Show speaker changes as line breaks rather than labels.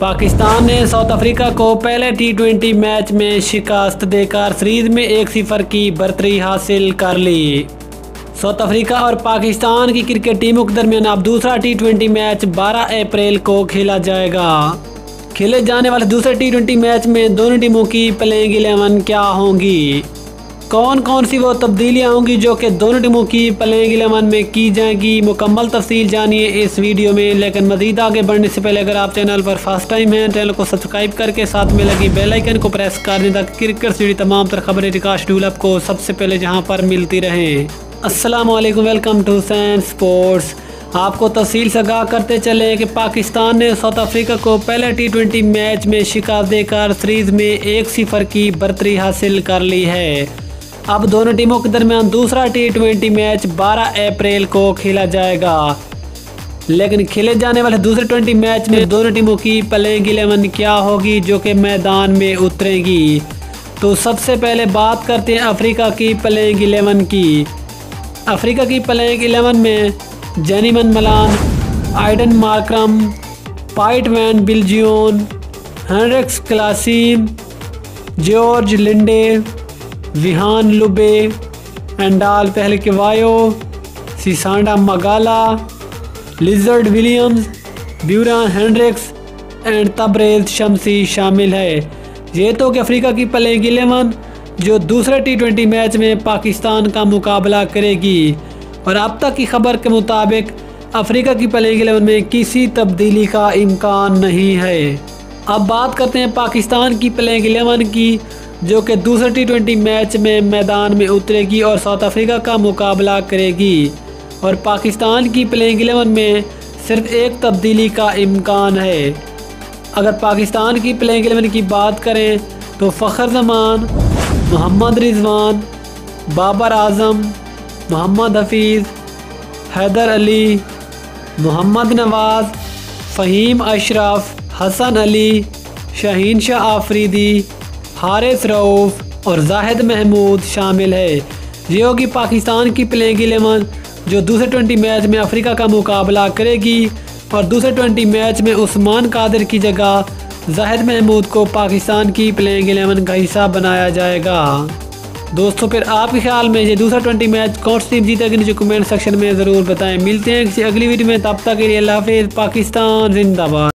पाकिस्तान ने south Africa को पहले टी20 मैच में शिकस्त देकर सीरीज में 1-0 की बढ़तरी हासिल कर ली। साउथ अफ्रीका और पाकिस्तान की क्रिकेट टीमों के दरमियान अब दूसरा टी20 मैच 12 अप्रैल को खेला जाएगा। खेले जाने वाले दूसरे टी20 मैच में दोनों टीमों की प्लेइंग 11 क्या होंगी, कौन कौन सी वो तब्दीलियां होंगी जो कि दोनों टीमों की प्लेइंग 11 में की जाएंगी, मुकम्मल तफसील जानिए इस वीडियो में। लेकिन मज़ीद आगे बढ़ने से पहले अगर आप चैनल पर फर्स्ट टाइम हैं, चैनल को सब्सक्राइब करके साथ में लगी बेल आइकन को प्रेस कर दें ताकि क्रिकेट से जुड़ी तमाम तर खबरें रिकाश शेड्यूल आपको सबसे पहले जहां पर मिलती रहें। अस्सलाम वालेकुम, वेलकम टू सैन स्पोर्ट्स। आपको तफसील से आगाह करते चले कि पाकिस्तान ने साउथ अफ्रीका को पहले टी20 मैच में शिकस्त देकर सीरीज में 1-0 की बढ़तरी हासिल कर ली है। अब दोनों टीमों के दरमियान दूसरा टी20 मैच 12 अप्रैल को खेला जाएगा। लेकिन खेले जाने वाले दूसरे 20 मैच में दोनों टीमों की प्लेइंग 11 क्या होगी जो कि मैदान में उतरेगी। तो सबसे पहले बात करते हैं अफ्रीका की प्लेइंग 11 की। अफ्रीका की प्लेइंग 11 में Janneman Malan, Aiden Markram, Pite van Biljon, Heinrich Klaasen, George Linde, Wihan Lubbe, Andile Phehlukwayo, Sisanda Magala, Lizaad Williams, Beuran Hendricks and Tabraiz Shamsi शामिल है। ये तो कि अफ्रीका की प्लेइंग 11 जो दूसरे टी20 मैच में पाकिस्तान का मुकाबला करेगी। और अब तक की खबर के मुताबिक अफ्रीका की प्लेइंग 11 में किसी तब्दीली का इम्कान नहीं है। अब बात करते हैं पाकिस्तान की प्लेइंग 11 की जो कि दूसरे टी20 मैच में मैदान में उतरेगी और साउथ अफ्रीका का मुकाबला करेगी। और पाकिस्तान की प्लेइंग 11 में सिर्फ एक तब्दीली का इम्कान है। अगर पाकिस्तान की प्लेइंग 11 की बात करें तो फ़खर जमान, मोहम्मद रिजवान, बाबर आजम, मोहम्मद हफीज़, हैदर अली, मोहम्मद नवाज़, फ़हीम अशरफ, हसन अली, शाहीन शाह आफरीदी, हारिस रऊफ़ और जाहिद महमूद शामिल है। ये होगी पाकिस्तान की प्लेइंग 11 जो दूसरे 20 मैच में अफ्रीका का मुकाबला करेगी। और दूसरे 20 मैच में उस्मान कादिर की जगह जाहिद महमूद को पाकिस्तान की प्लेइंग 11 का हिस्सा बनाया जाएगा। दोस्तों फिर आपके ख्याल में ये दूसरा 20 मैच कौन सी टीम जीतेगी, नीचे कमेंट सेक्शन में ज़रूर बताएं। मिलते हैं किसी अगली वीडियो में, तब तक के लिए अल्लाह हाफिज़। पाकिस्तान जिंदाबाद।